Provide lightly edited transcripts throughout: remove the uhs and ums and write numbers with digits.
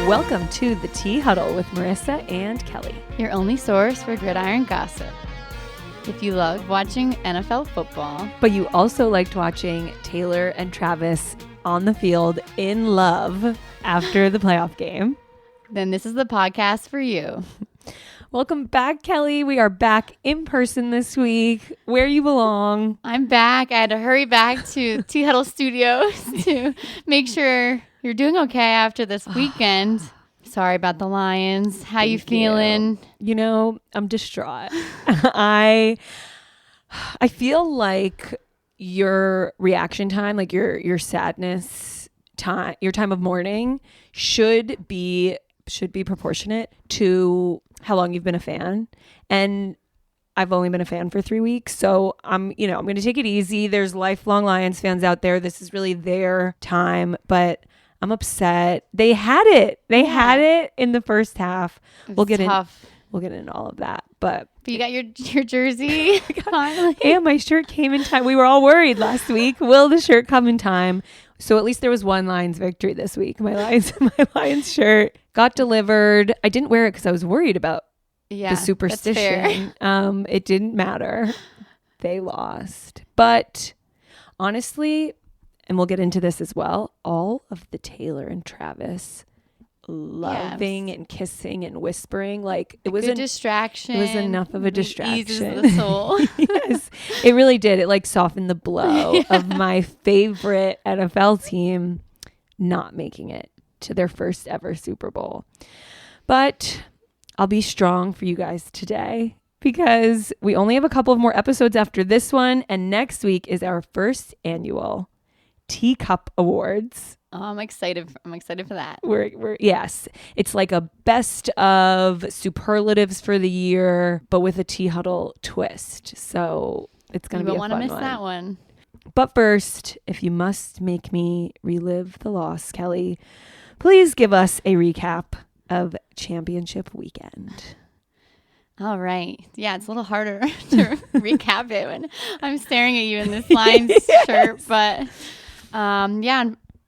Welcome to the Tea Huddle with Marisa and Kelly. Your only source for gridiron gossip. If you love watching NFL football, but you also liked watching Taylor and Travis on the field in love after the playoff game, then this is the podcast for you. Welcome back, Kelly. We are back in person this week, where you belong. I'm back. I had to hurry back to Tea Huddle Studios to make sure you're doing okay after this weekend. Sorry about the Lions. How you feeling? You know, I'm distraught. I feel like your reaction time, like your sadness time, your time of mourning should be proportionate to how long you've been a fan. And I've only been a fan for 3 weeks. So I'm going to take it easy. There's lifelong Lions fans out there. This is really their time, but I'm upset. They had it. They had it in the first half. We'll get into all of that. But you got your jersey finally. And my shirt came in time. We were all worried last week. Will the shirt come in time? So at least there was one Lions victory this week. My Lions shirt got delivered. I didn't wear it because I was worried about the superstition. It didn't matter. They lost. But honestly, and we'll get into this as well, all of the Taylor and Travis loving and kissing and whispering, like it was a distraction. It was enough of a distraction. Eases the soul. Yes, it really did. It like softened the blow of my favorite NFL team not making it to their first ever Super Bowl. But I'll be strong for you guys today because we only have a couple of more episodes after this one, and next week is our first annual Teacup Awards. Oh, I'm excited for that. Yes, it's like a best of superlatives for the year, but with a Tea Huddle twist. So it's going to be a fun one. You won't want to miss that one. But first, if you must make me relive the loss, Kelly, please give us a recap of championship weekend. All right. Yeah, it's a little harder to recap it when I'm staring at you in this Lions shirt, but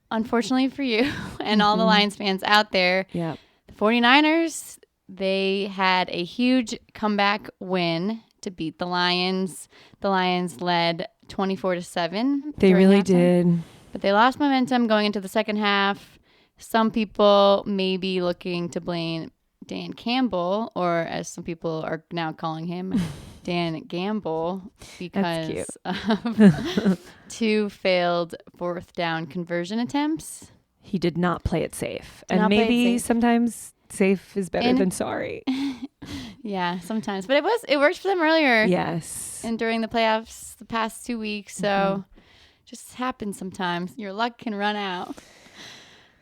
unfortunately for you and all the Lions fans out there, the 49ers, they had a huge comeback win to beat the Lions. The Lions led 24-7. They really did. But they lost momentum going into the second half. Some people may be looking to blame Dan Campbell, or as some people are now calling him, Dan Gamble, because of 2 failed fourth down conversion attempts. He did not play it safe. And maybe sometimes safe is better than sorry. Yeah, sometimes. But it worked for them earlier. Yes. And during the playoffs the past 2 weeks. So just happens sometimes. Your luck can run out.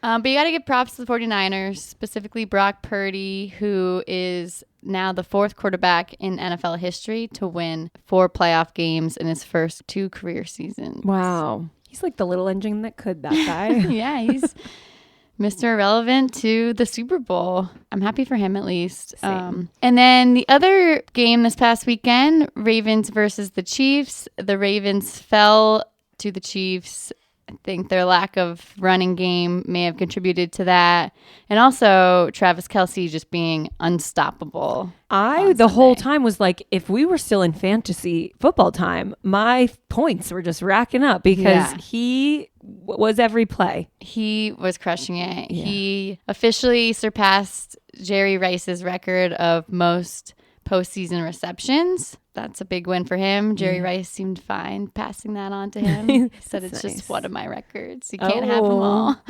But you got to give props to the 49ers, specifically Brock Purdy, who is now the 4th quarterback in NFL history to win 4 playoff games in his first 2 career seasons. Wow. He's like the little engine that could, that guy. Yeah, he's Mr. Irrelevant to the Super Bowl. I'm happy for him at least. And then the other game this past weekend, Ravens versus the Chiefs. The Ravens fell to the Chiefs. I think their lack of running game may have contributed to that. And also Travis Kelce just being unstoppable. The whole time was like, if we were still in fantasy football time, my points were just racking up because he was every play. He was crushing it. Yeah. He officially surpassed Jerry Rice's record of most postseason receptions. That's a big win for him. Jerry Rice seemed fine passing that on to him. He said it's just one of my records. You can't have them all.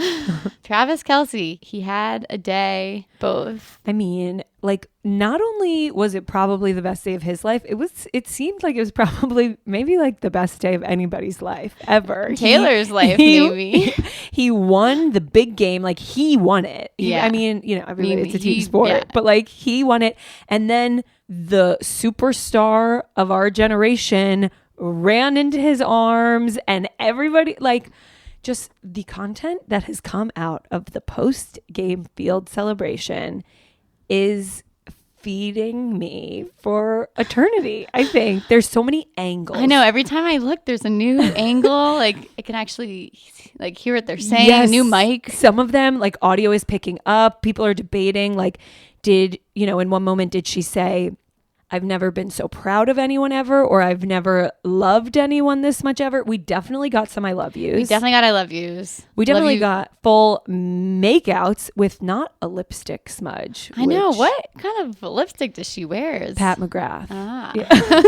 Travis Kelce, he had a day, both. I mean, like, not only was it probably the best day of his life, it seemed like it was probably maybe like the best day of anybody's life ever. Taylor's life, maybe. He won the big game. Like, he won it. I mean, everybody, it's a team sport, but like he won it. And then the superstar of our generation ran into his arms, and everybody, like, just the content that has come out of the post-game field celebration is feeding me for eternity. I think there's so many angles. I know. Every time I look, there's a new angle. Like I can actually like hear what they're saying. Yes. New mic. Some of them, like audio is picking up. People are debating, like, in one moment, did she say, I've never been so proud of anyone ever, or I've never loved anyone this much ever? We definitely got some I love yous. We definitely got I love yous. We definitely got full makeouts with not a lipstick smudge. I know. What kind of lipstick does she wear? Pat McGrath. Ah. Yeah.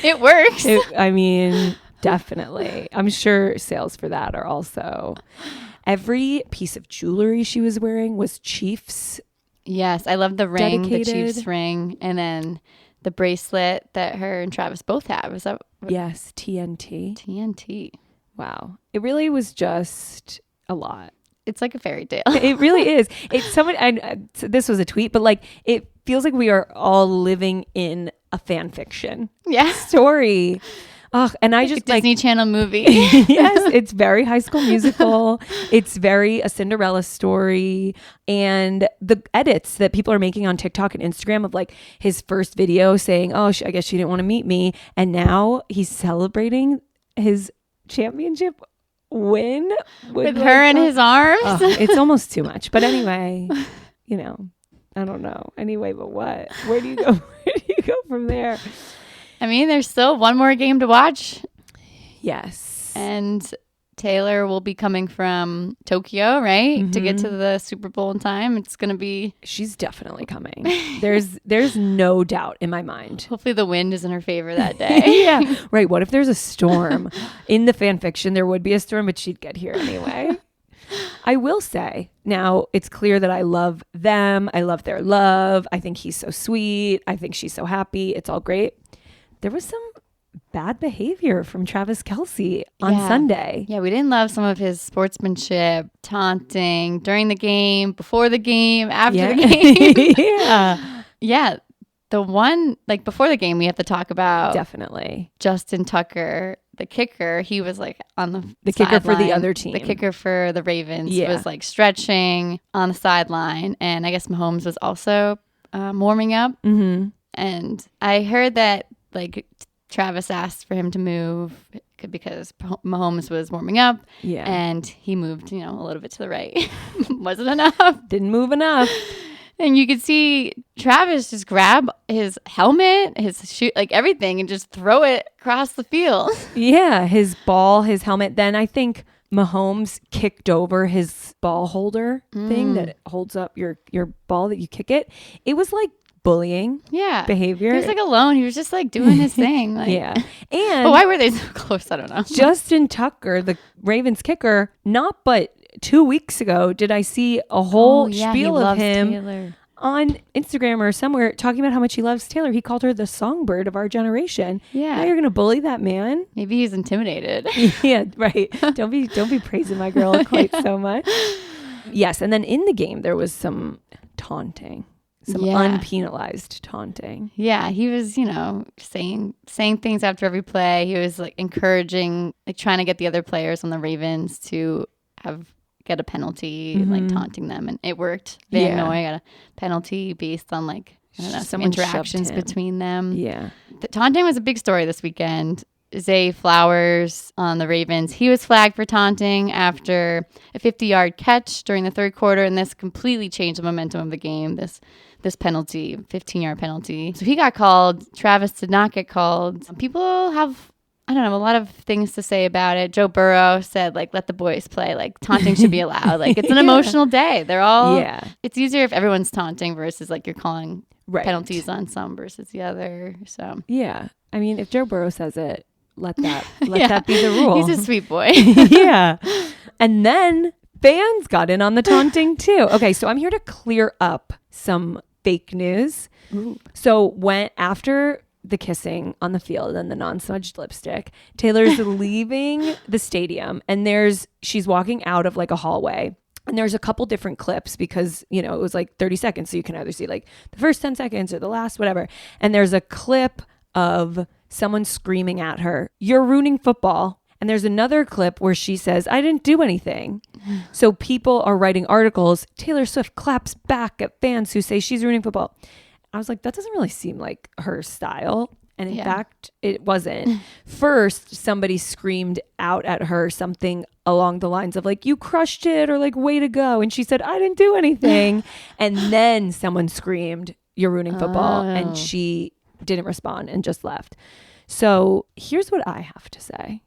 It works. I mean, definitely. I'm sure sales for that are also. Every piece of jewelry she was wearing was Chiefs. Yes, I love the ring, Dedicated. the Chiefs ring, and then the bracelet that her and Travis both have. Is that Yes, TNT. TNT? Wow. It really was just a lot. It's like a fairy tale. It really is. It's someone, this was a tweet, but like, it feels like we are all living in a fan fiction Yeah. story. Oh, and I just a Disney Channel movie. Yes, it's very High School Musical. It's very a Cinderella story. And the edits that people are making on TikTok and Instagram of like his first video saying, oh, I guess she didn't want to meet me. And now he's celebrating his championship win With her in his arms. Oh, it's almost too much. But anyway, I don't know. Anyway, but what? Where do you go? Where do you go from there? I mean, there's still one more game to watch. Yes. And Taylor will be coming from Tokyo, right? Mm-hmm. To get to the Super Bowl in time. It's going to be... She's definitely coming. There's no doubt in my mind. Hopefully the wind is in her favor that day. Yeah. Right. What if there's a storm? In the fan fiction, there would be a storm, but she'd get here anyway. I will say, now it's clear that I love them. I love their love. I think he's so sweet. I think she's so happy. It's all great. There was some bad behavior from Travis Kelce on Sunday. Yeah, we didn't love some of his sportsmanship, taunting during the game, before the game, after the game. Yeah. Yeah. The one, like before the game, we have to talk about Definitely. Justin Tucker, the kicker. He was like on the kicker for the sideline. other team. The kicker for the Ravens Yeah. was like stretching on the sideline. And I guess Mahomes was also warming up. Mm-hmm. And I heard that like Travis asked for him to move because Mahomes was warming up. Yeah. And he moved, a little bit to the right. Wasn't enough. Didn't move enough. And you could see Travis just grab his helmet, his shoe, like everything, and just throw it across the field. Yeah, his ball, his helmet. Then I think Mahomes kicked over his ball holder thing that holds up your ball that you kick it. It was like bullying behavior. He was like alone. He was just like doing his thing. Like, yeah. And but why were they so close? I don't know. Justin Tucker, the Ravens kicker, not but 2 weeks ago did I see a whole spiel of him Taylor. on Instagram or somewhere talking about how much he loves Taylor. He called her the songbird of our generation. Yeah. Now you're going to bully that man? Maybe he's intimidated. Yeah, right. Don't be praising my girl quite so much. Yes, and then in the game there was some taunting. Some unpenalized taunting. Yeah, he was, saying things after every play. He was like encouraging, like trying to get the other players on the Ravens to get a penalty, like taunting them, and it worked. Van Noy got a penalty based on like some interactions between them. Yeah, the taunting was a big story this weekend. Zay Flowers on the Ravens, he was flagged for taunting after a 50-yard catch during the third quarter, and this completely changed the momentum of the game. This penalty, 15-yard penalty. So he got called. Travis did not get called. People have, a lot of things to say about it. Joe Burrow said, like, let the boys play. Like, taunting should be allowed. Like, it's an emotional day. They're all, it's easier if everyone's taunting versus, like, you're calling penalties on some versus the other. So, yeah. I mean, if Joe Burrow says it, let that be the rule. He's a sweet boy. Yeah. And then fans got in on the taunting too. Okay, so I'm here to clear up some fake news. Ooh. So after the kissing on the field and the non-smudged lipstick, Taylor's leaving the stadium and she's walking out of like a hallway. And there's a couple different clips because, it was like 30 seconds. So you can either see like the first 10 seconds or the last, whatever. And there's a clip of someone screaming at her, "You're ruining football." And there's another clip where she says, I didn't do anything. So people are writing articles. Taylor Swift claps back at fans who say she's ruining football. I was like, that doesn't really seem like her style. And in fact, it wasn't. First, somebody screamed out at her something along the lines of like, you crushed it, or like, way to go. And she said, I didn't do anything. And then someone screamed, you're ruining football. And she didn't respond and just left. So here's what I have to say.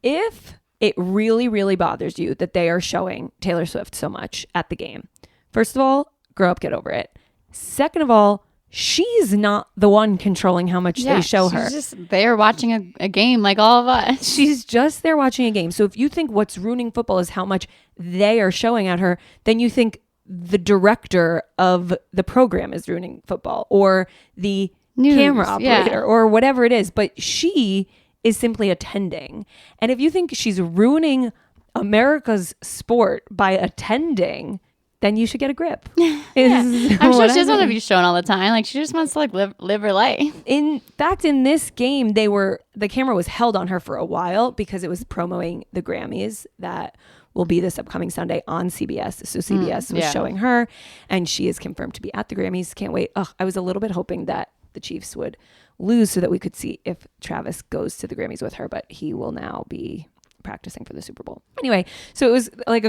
If it really, really bothers you that they are showing Taylor Swift so much at the game, first of all, grow up, get over it. Second of all, she's not the one controlling how much they show her. She's just there watching a game like all of us. She's just there watching a game. So if you think what's ruining football is how much they are showing at her, then you think the director of the program is ruining football, or the camera operator, or whatever it is. But she is simply attending. And if you think she's ruining America's sport by attending, then you should get a grip. I'm sure she doesn't want to be shown all the time. Like, she just wants to like live her life. In fact, in this game, the camera was held on her for a while because it was promoting the Grammys that will be this upcoming Sunday on CBS. So CBS was showing her, and she is confirmed to be at the Grammys. Can't wait. I was a little bit hoping that the Chiefs would lose so that we could see if Travis goes to the Grammys with her, but he will now be practicing for the Super Bowl. Anyway, so it was like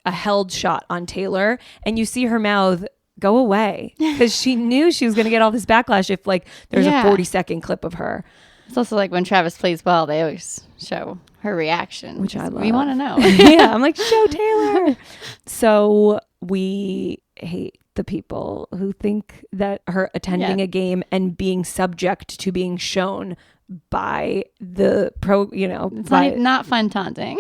a held shot on Taylor, and you see her mouth go away because she knew she was going to get all this backlash if like there's a 40-second clip of her. It's also like when Travis plays well, they always show her reaction, which I love. We want to know. Yeah, I'm like, show Taylor. So we hate the people who think that her attending a game and being subject to being shown by the it's not fun taunting.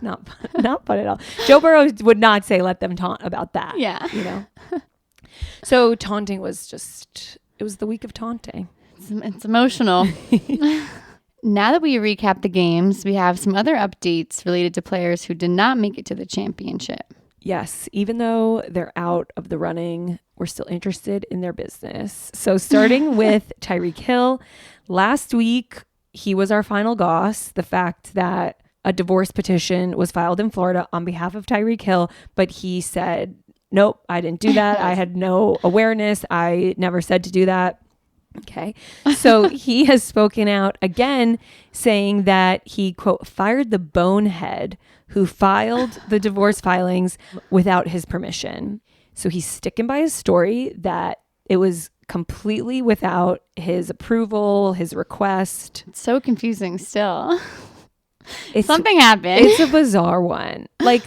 No, not fun at all. Joe Burrow would not say let them taunt about that. Yeah. So taunting was it was the week of taunting. It's emotional. Now that we recap the games, we have some other updates related to players who did not make it to the championship. Yes, even though they're out of the running, we're still interested in their business. So starting with Tyreek Hill, last week, he was our final goss. The fact that a divorce petition was filed in Florida on behalf of Tyreek Hill, but he said, nope, I didn't do that. I had no awareness. I never said to do that. Okay. So he has spoken out again, saying that he, quote, fired the bonehead who filed the divorce filings without his permission. So he's sticking by his story that it was completely without his approval, his request. It's so confusing still. Something happened. It's a bizarre one. Like,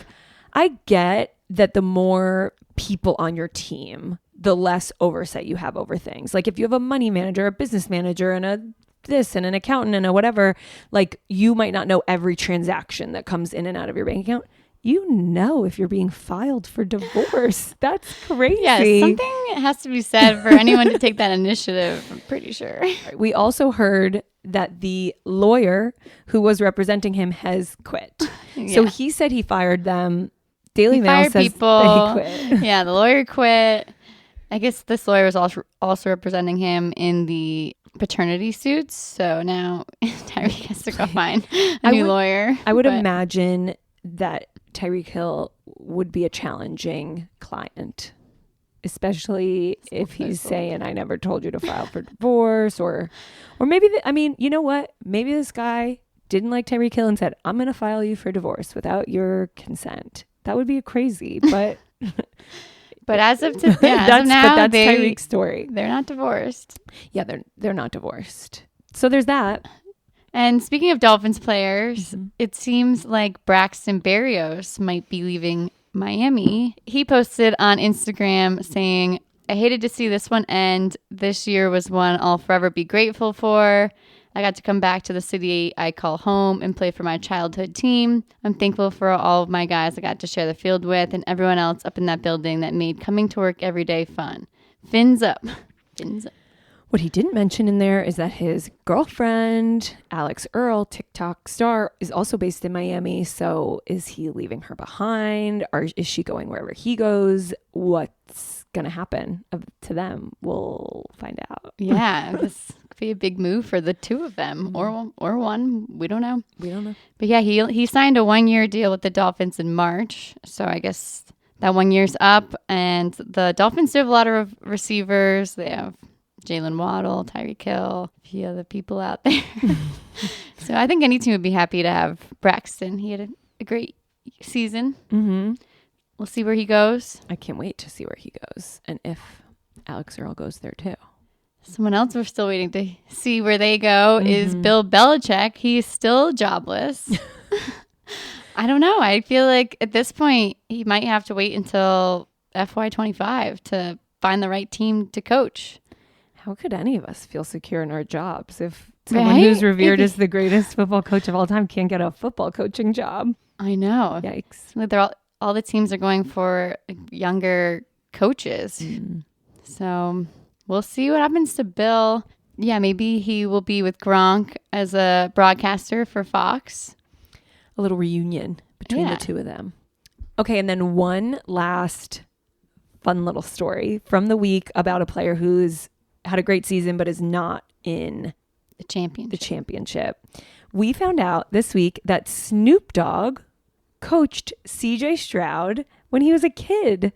I get that the more people on your team, the less oversight you have over things. Like if you have a money manager, a business manager, and a this and an accountant and a whatever, like you might not know every transaction that comes in and out of your bank account. You know if you're being filed for divorce. That's crazy. Yeah, something has to be said for anyone to take that initiative, I'm pretty sure. We also heard that the lawyer who was representing him has quit. Yeah. So he said he fired them. Daily Mail says people. That he quit. Yeah, the lawyer quit. I guess this lawyer was also representing him in the paternity suits. So now Tyreek has to go find a new lawyer. I would imagine that Tyreek Hill would be a challenging client, especially if he's saying, I never told you to file for divorce, or maybe, you know what? Maybe this guy didn't like Tyreek Hill and said, I'm going to file you for divorce without your consent. That would be crazy, but... But as of now, that's Tyreek's story. They're not divorced. Yeah, they're not divorced. So there's that. And speaking of Dolphins players, it seems like Braxton Berrios might be leaving Miami. He posted on Instagram saying, I hated to see this one end. This year was one I'll forever be grateful for. I got to come back to the city I call home and play for my childhood team. I'm thankful for all of my guys I got to share the field with and everyone else up in that building that made coming to work every day fun. Fins up. Fins up. What he didn't mention in there is that his girlfriend, Alex Earl, TikTok star, is also based in Miami. So is he leaving her behind? Or is she going wherever he goes? What's going to happen to them? We'll find out. Yeah, this be a big move for the two of them, or one. We don't know. But yeah, he signed a 1-year deal with the Dolphins in March. So I guess that 1 year's up, and the Dolphins do have a lot of receivers. They have Jalen Waddle, Tyreek Hill, a few other people out there. So I think any team would be happy to have Braxton. He had a great season. Mm-hmm. We'll see where he goes. I can't wait to see where he goes, and if Alex Earl goes there too. Someone else we're still waiting to see where they go is Bill Belichick. He's still jobless. I don't know. I feel like at this point, he might have to wait until FY25 to find the right team to coach. How could any of us feel secure in our jobs if someone who's revered as the greatest football coach of all time can't get a football coaching job? I know. Yikes. They're all the teams are going for younger coaches. So we'll see what happens to Bill. Yeah, maybe he will be with Gronk as a broadcaster for Fox. A little reunion between the two of them. Okay, and then one last fun little story from the week about a player who's had a great season but is not in the championship. We found out this week that Snoop Dogg coached CJ Stroud when he was a kid.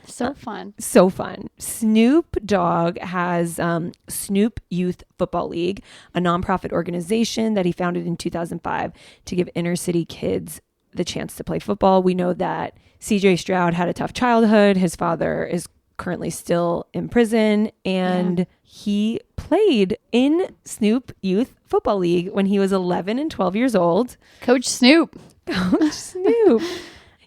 So fun. So fun. Snoop Dogg has Snoop Youth Football League, a nonprofit organization that he founded in 2005 to give inner city kids the chance to play football. We know that CJ Stroud had a tough childhood. His father is currently still in prison, and he played in Snoop Youth Football League when he was 11 and 12 years old. Coach Snoop. Coach Snoop.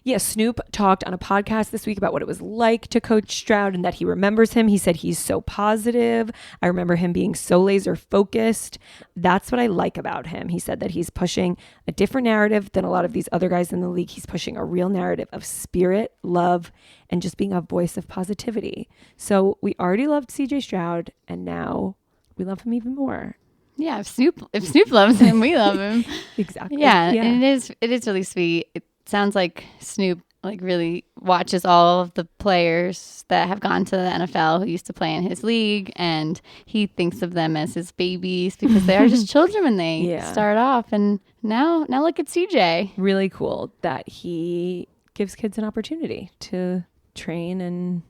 Yeah, Snoop talked on a podcast this week about what it was like to coach Stroud and that he remembers him. He said he's so positive. I remember him being so laser focused. That's what I like about him. He said that he's pushing a different narrative than a lot of these other guys in the league. He's pushing a real narrative of spirit, love, and just being a voice of positivity. So we already loved CJ Stroud, and now we love him even more. Yeah, if Snoop loves him, we love him. Exactly. Yeah, and it is really sweet. It sounds like Snoop really watches all of the players that have gone to the NFL who used to play in his league, and he thinks of them as his babies because they are just children when they start off. And now look at CJ. Really cool that he gives kids an opportunity to train and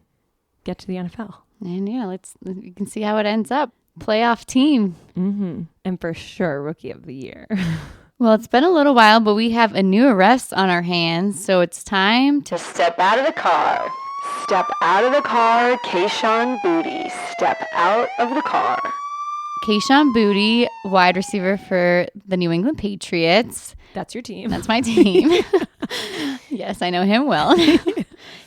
get to the NFL. And you can see how it ends up. Playoff team. And for sure, Rookie of the Year. Well, it's been a little while, but we have a new arrest on our hands, so it's time to step out of the car. Step out of the car, Kayshon Boutte. Step out of the car. Kayshon Boutte, wide receiver for the New England Patriots. That's your team. That's my team. Yes, I know him well.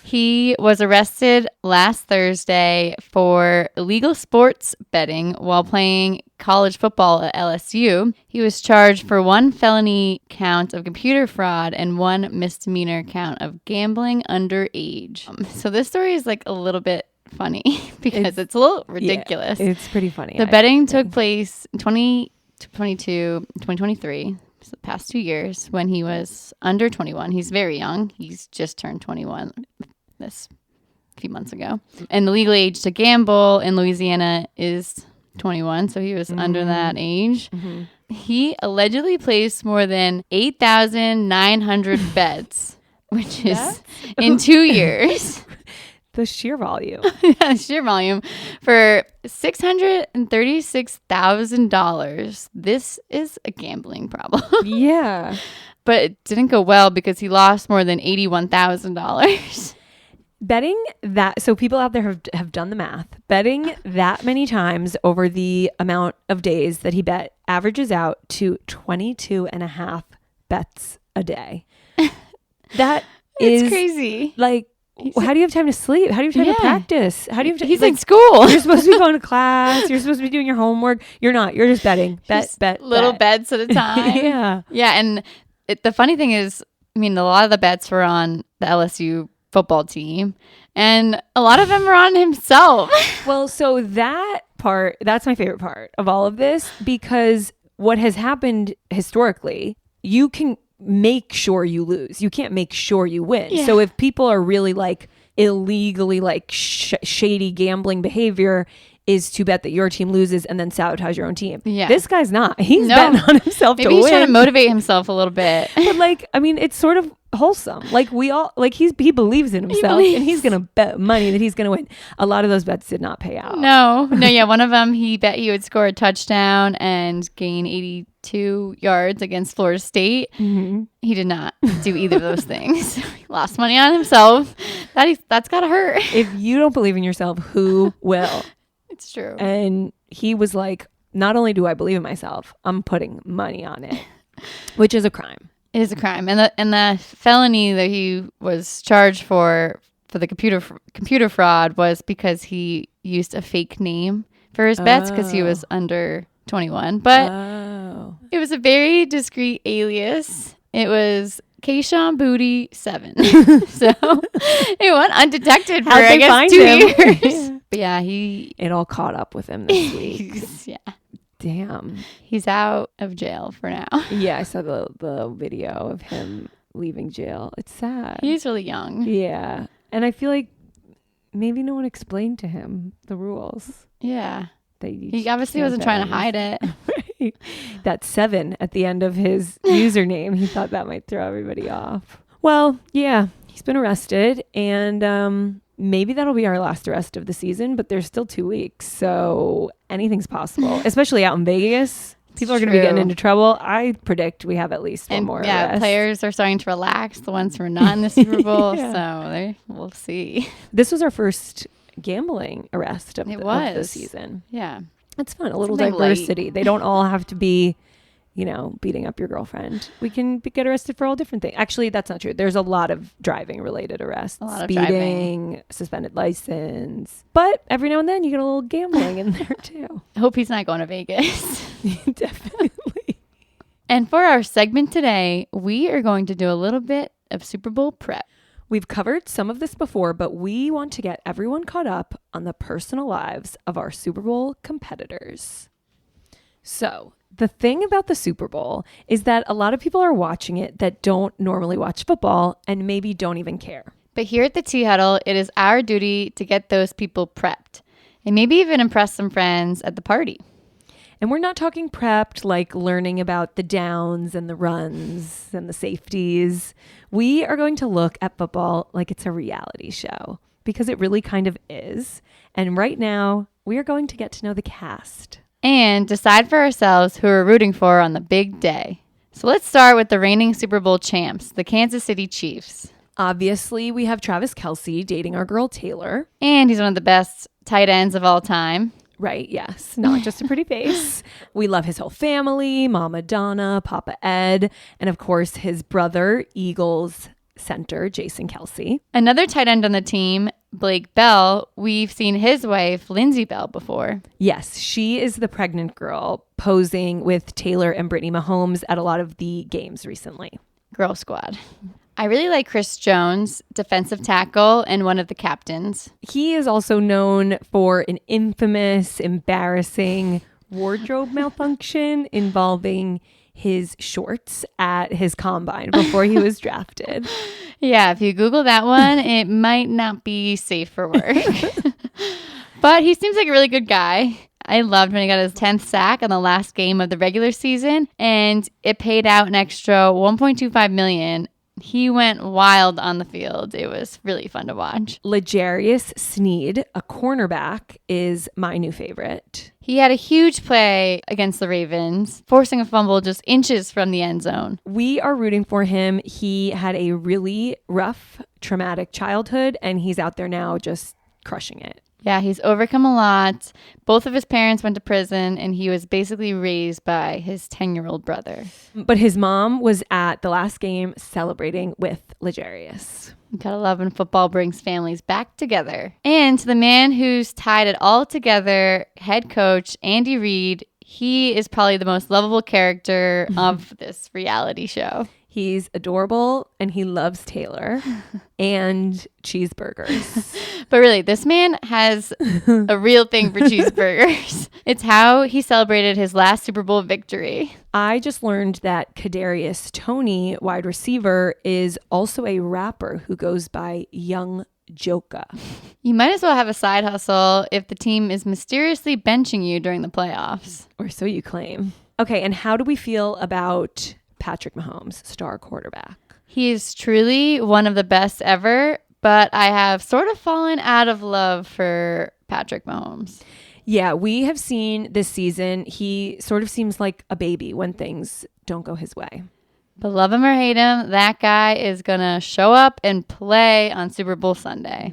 He was arrested last Thursday for illegal sports betting while playing college football at LSU. He was charged for 1 felony count of computer fraud and 1 misdemeanor count of gambling underage. So this story is a little bit funny because it's a little ridiculous. Yeah, it's pretty funny. The betting took place in 2022, 2023. The past 2 years when he was under 21. He's very young. He's just turned 21 this few months ago. And the legal age to gamble in Louisiana is 21, so he was under that age. He allegedly placed more than 8,900 bets, which is in 2 years. The sheer volume. Sheer volume for $636,000. This is a gambling problem. Yeah. But it didn't go well because he lost more than $81,000. Betting that, so people out there have done the math. Betting that many times over the amount of days that he bet averages out to 22.5 bets a day. That is crazy. How do you have time to sleep? How do you have time to practice? How do you have He's in school. You're supposed to be going to class. You're supposed to be doing your homework. You're not. You're just betting. Bet. Little bets at a time. Yeah. Yeah. And the funny thing is, a lot of the bets were on the LSU football team, and a lot of them were on himself. Well, so that's my favorite part of all of this, because what has happened historically, you can make sure you lose. You can't make sure you win. Yeah. So if people are really illegally shady gambling behavior, is to bet that your team loses and then sabotage your own team. Yeah. This guy's not. He's betting on himself Maybe to he's win. trying to motivate himself a little bit. But like, I mean, it's sort of wholesome. Like we all, like he believes in himself and he's going to bet money that he's going to win. A lot of those bets did not pay out. No. Yeah. One of them, he bet he would score a touchdown and gain 82 yards against Florida State. Mm-hmm. He did not do either of those things. He lost money on himself. That's got to hurt. If you don't believe in yourself, who will? It's true. And he was like, not only do I believe in myself, I'm putting money on it, which is a crime. It is a crime. And the felony that he was charged for the computer fraud was because he used a fake name for his bets because he was under 21. But it was a very discreet alias. It was Kayshawn Booty 7. So it went undetected for, I guess, 2 years. But yeah, it all caught up with him this week. Yeah. Damn. He's out of jail for now. Yeah, I saw the video of him leaving jail. It's sad. He's really young. Yeah. And I feel like maybe no one explained to him the rules. Yeah. He obviously wasn't trying to hide it. Right. That 7 at the end of his username, he thought that might throw everybody off. Well, yeah, he's been arrested, and maybe that'll be our last arrest of the season, but there's still 2 weeks, so anything's possible, especially out in Vegas. People are going to be getting into trouble. I predict we have at least one more arrest. Players are starting to relax, the ones who are not in the Super Bowl, so we'll see. This was our first gambling arrest of the season. Yeah. It's fun. A little diversity. Light. They don't all have to be, beating up your girlfriend. We can get arrested for all different things. Actually, that's not true. There's a lot of driving related arrests. A lot of speeding, suspended license. But every now and then you get a little gambling in there too. I hope he's not going to Vegas. Definitely. And for our segment today, we are going to do a little bit of Super Bowl prep. We've covered some of this before, but we want to get everyone caught up on the personal lives of our Super Bowl competitors. So, the thing about the Super Bowl is that a lot of people are watching it that don't normally watch football and maybe don't even care. But here at the Tea Huddle, it is our duty to get those people prepped and maybe even impress some friends at the party. And we're not talking prepped like learning about the downs and the runs and the safeties. We are going to look at football like it's a reality show because it really kind of is. And right now, we are going to get to know the cast. And decide for ourselves who we're rooting for on the big day. So let's start with the reigning Super Bowl champs, the Kansas City Chiefs. Obviously, we have Travis Kelce dating our girl Taylor. And he's one of the best tight ends of all time. Right, yes. Not just a pretty face. We love his whole family, Mama Donna, Papa Ed, and of course his brother, Eagles center, Jason Kelce. Another tight end on the team, Blake Bell. We've seen his wife, Lindsey Bell, before. Yes, she is the pregnant girl posing with Taylor and Brittany Mahomes at a lot of the games recently. Girl squad. I really like Chris Jones, defensive tackle and one of the captains. He is also known for an infamous, embarrassing wardrobe malfunction involving his shorts at his combine before he was drafted. Yeah, if you Google that one, it might not be safe for work. But he seems like a really good guy. I loved when he got his 10th sack on the last game of the regular season, and it paid out an extra $1.25 million. He went wild on the field. It was really fun to watch. L'Jarius Sneed, a cornerback, is my new favorite. He had a huge play against the Ravens, forcing a fumble just inches from the end zone. We are rooting for him. He had a really rough, traumatic childhood, and he's out there now just crushing it. Yeah, he's overcome a lot. Both of his parents went to prison, and he was basically raised by his 10-year-old brother. But his mom was at the last game celebrating with L'Jarius. Gotta love when football brings families back together. And to the man who's tied it all together, head coach Andy Reid, he is probably the most lovable character of this reality show. He's adorable and he loves Taylor and cheeseburgers. But really, this man has a real thing for cheeseburgers. It's how he celebrated his last Super Bowl victory. I just learned that Kadarius Toney, wide receiver, is also a rapper who goes by Young Joka. You might as well have a side hustle if the team is mysteriously benching you during the playoffs. Or so you claim. Okay, and how do we feel about Patrick Mahomes, star quarterback? He is truly one of the best ever, but I have sort of fallen out of love for Patrick Mahomes. Yeah, we have seen this season, he sort of seems like a baby when things don't go his way. But love him or hate him, that guy is going to show up and play on Super Bowl Sunday.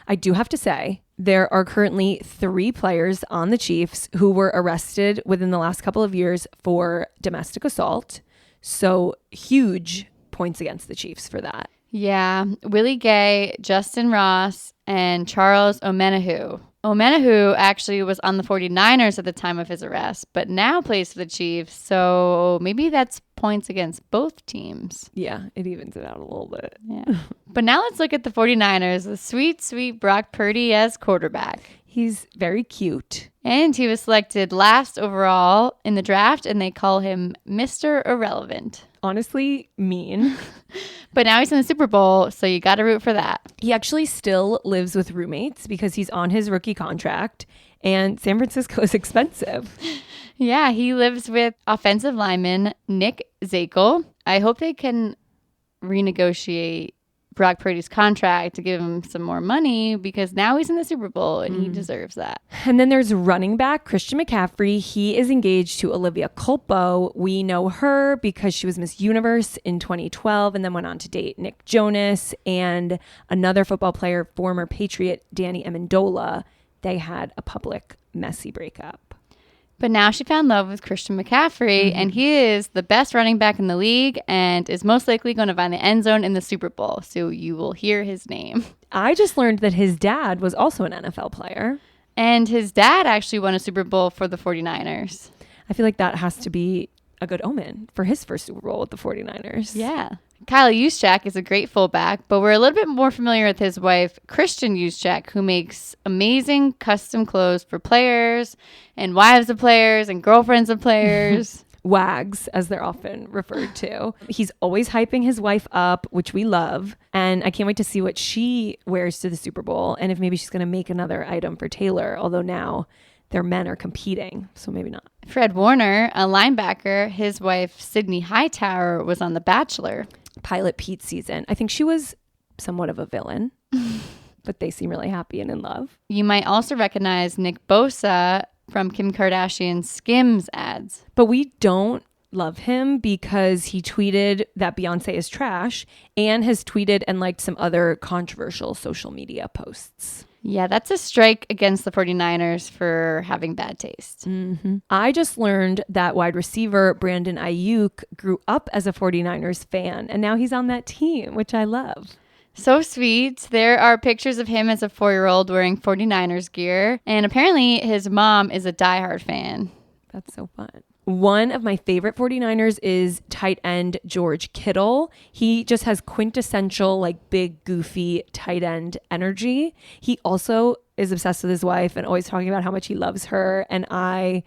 I do have to say, there are currently 3 players on the Chiefs who were arrested within the last couple of years for domestic assault. So huge points against the Chiefs for that. Yeah, Willie Gay, Justin Ross, and Charles Omenihu. Omenihu actually was on the 49ers at the time of his arrest, but now plays for the Chiefs. So maybe that's points against both teams. Yeah, it evens it out a little bit. Yeah. But now let's look at the 49ers. The sweet, sweet Brock Purdy as quarterback. He's very cute. And he was selected last overall in the draft, and they call him Mr. Irrelevant. Honestly, mean. But now he's in the Super Bowl, so you got to root for that. He actually still lives with roommates because he's on his rookie contract, and San Francisco is expensive. Yeah, he lives with offensive lineman Nick Zakel. I hope they can renegotiate Brock Purdy's contract to give him some more money because now he's in the Super Bowl and he deserves that. And then there's running back Christian McCaffrey. He is engaged to Olivia Culpo. We know her because she was Miss Universe in 2012 and then went on to date Nick Jonas and another football player, former Patriot Danny Amendola. They had a public messy breakup. But now she found love with Christian McCaffrey, and he is the best running back in the league and is most likely going to find the end zone in the Super Bowl. So you will hear his name. I just learned that his dad was also an NFL player. And his dad actually won a Super Bowl for the 49ers. I feel like that has to be a good omen for his first Super Bowl with the 49ers. Yeah. Kyle Juszczyk is a great fullback, but we're a little bit more familiar with his wife, Kristen Juszczyk, who makes amazing custom clothes for players and wives of players and girlfriends of players. Wags, as they're often referred to. He's always hyping his wife up, which we love. And I can't wait to see what she wears to the Super Bowl and if maybe she's going to make another item for Taylor, although now their men are competing, so maybe not. Fred Warner, a linebacker, his wife, Sydney Hightower, was on The Bachelor. Pilot Pete season. I think she was somewhat of a villain, but they seem really happy and in love. You might also recognize Nick Bosa from Kim Kardashian's Skims ads. But we don't love him because he tweeted that Beyonce is trash and has tweeted and liked some other controversial social media posts. Yeah, that's a strike against the 49ers for having bad taste. Mm-hmm. I just learned that wide receiver Brandon Ayuk grew up as a 49ers fan, and now he's on that team, which I love. So sweet. There are pictures of him as a 4-year-old wearing 49ers gear, and apparently his mom is a diehard fan. That's so fun. One of my favorite 49ers is tight end George Kittle. He just has quintessential, like, big, goofy tight end energy. He also is obsessed with his wife and always talking about how much he loves her. And I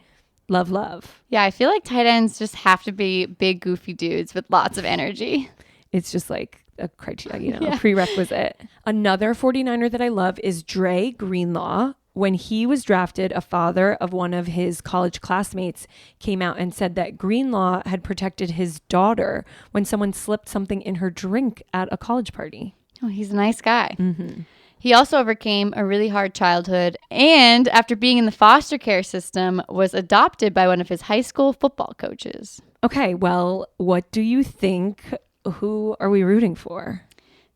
love. Yeah, I feel like tight ends just have to be big, goofy dudes with lots of energy. It's just like a criteria, a prerequisite. Another 49er that I love is Dre Greenlaw. When he was drafted, a father of one of his college classmates came out and said that Greenlaw had protected his daughter when someone slipped something in her drink at a college party. Oh, he's a nice guy. Mm-hmm. He also overcame a really hard childhood and, after being in the foster care system, was adopted by one of his high school football coaches. Okay, well, what do you think? Who are we rooting for?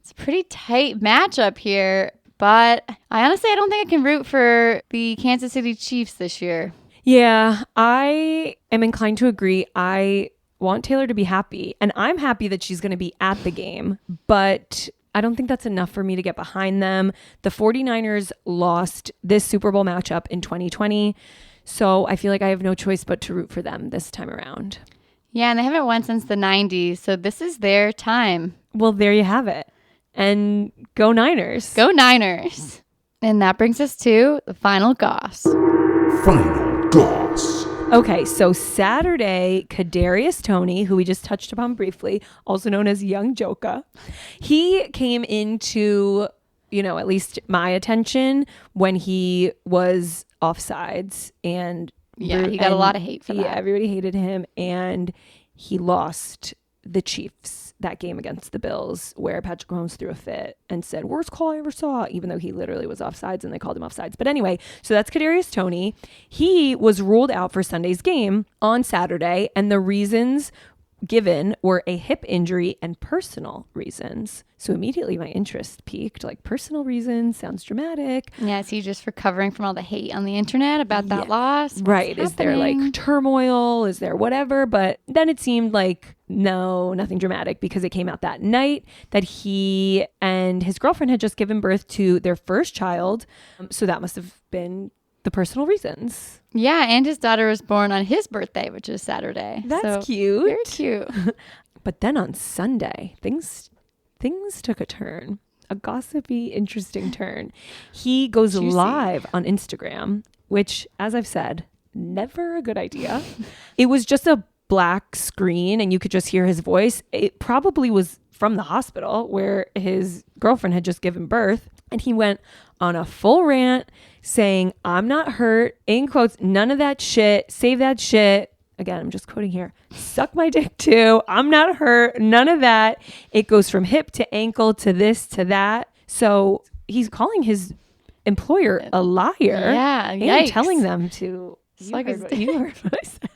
It's a pretty tight matchup here. But I don't think I can root for the Kansas City Chiefs this year. Yeah, I am inclined to agree. I want Taylor to be happy, and I'm happy that she's going to be at the game, but I don't think that's enough for me to get behind them. The 49ers lost this Super Bowl matchup in 2020, so I feel like I have no choice but to root for them this time around. Yeah, and they haven't won since the 90s, so this is their time. Well, there you have it. And go Niners. Go Niners. And that brings us to the final goss. Final goss. Okay, so Saturday, Kadarius Toney, who we just touched upon briefly, also known as Young Joka, he came into at least my attention when he was offsides. And Yeah, he got a lot of hate for that. Yeah, everybody hated him. And he lost the Chiefs that game against the Bills, where Patrick Mahomes threw a fit and said, worst call I ever saw, even though he literally was offsides and they called him offsides. But anyway, so that's Kadarius Toney. He was ruled out for Sunday's game on Saturday, and the reasons given were a hip injury and personal reasons. So immediately my interest peaked. Like, personal reasons sounds dramatic. Yeah, is he just recovering from all the hate on the internet about that loss? Right. Is there like turmoil? Is there whatever? But then it seemed like no, nothing dramatic, because it came out that night that he and his girlfriend had just given birth to their first child. So that must have been the personal reasons. Yeah, and his daughter was born on his birthday, which is Saturday. That's cute. Very cute. But then on Sunday, things took a turn, a gossipy, interesting turn. He goes Juicy. live on Instagram, which, as I've said, never a good idea. It was just a black screen and you could just hear his voice. It probably was from the hospital where his girlfriend had just given birth. And he went on a full rant saying, I'm not hurt, in quotes, none of that shit, save that shit. Again, I'm just quoting here. Suck my dick too. I'm not hurt. None of that. It goes from hip to ankle to this to that. So he's calling his employer a liar. Yeah, and yikes. telling them to. You like heard what I said.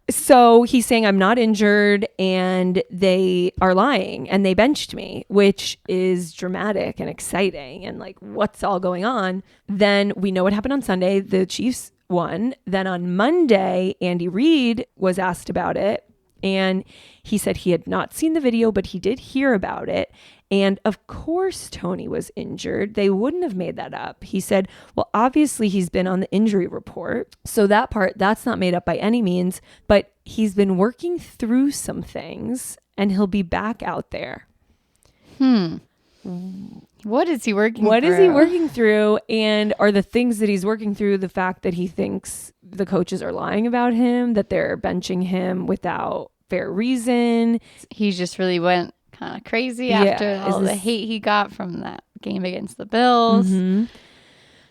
So he's saying, I'm not injured and they are lying and they benched me, which is dramatic and exciting and like, what's all going on? Then we know what happened on Sunday. The Chiefs won. Then on Monday, Andy Reid was asked about it. And he said he had not seen the video, but he did hear about it. And of course, Toney was injured. They wouldn't have made that up. He said, well, obviously he's been on the injury report. So that part, that's not made up by any means, but he's been working through some things and he'll be back out there. What is he working through? What is he working through? And are the things that he's working through the fact that he thinks the coaches are lying about him, that they're benching him without fair reason? He just really went kind of crazy after all the hate he got from that game against the Bills. Mm-hmm.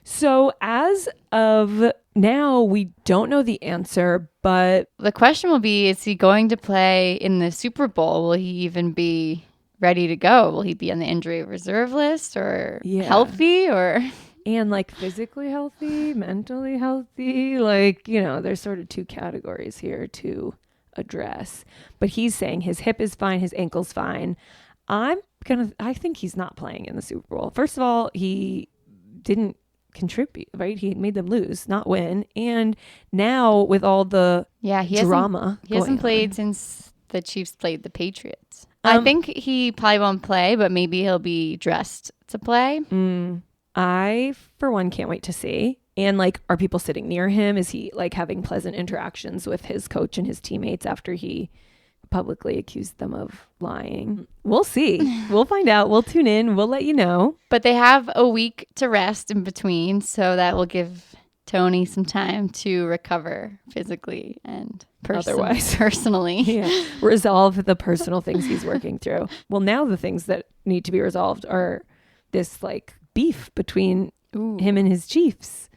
So as of now, we don't know the answer, but The question will be, is he going to play in the Super Bowl? Will he even be ready to go? Will he be on the injury reserve list or healthy or... And like physically healthy, mentally healthy, like, there's sort of two categories here to address. But he's saying his hip is fine, his ankle's fine. I think he's not playing in the Super Bowl. First of all, he didn't contribute, right? He made them lose, not win. And now with all the drama, he hasn't played since the Chiefs played the Patriots. I think he probably won't play, but maybe he'll be dressed to play. I, for one, can't wait to see. And like, are people sitting near him? Is he like having pleasant interactions with his coach and his teammates after he publicly accused them of lying? We'll see. We'll find out. We'll tune in. We'll let you know. But they have a week to rest in between, so that will give Toney some time to recover physically and personally. Resolve the personal things he's working through. Well, now the things that need to be resolved are this like beef between him and his Chiefs.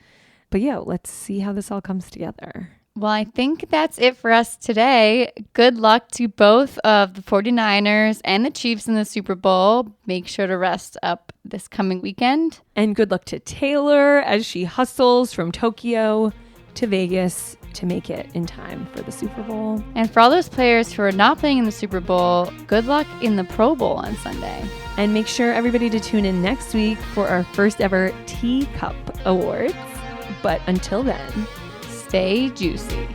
But yeah, let's see how this all comes together. Well, I think that's it for us today. Good luck to both of the 49ers and the Chiefs in the Super Bowl. Make sure to rest up this coming weekend. And good luck to Taylor as she hustles from Tokyo to Vegas to make it in time for the Super Bowl. And for all those players who are not playing in the Super Bowl, good luck in the Pro Bowl on Sunday. And make sure everybody to tune in next week for our first ever Teacup Awards. But until then, stay juicy.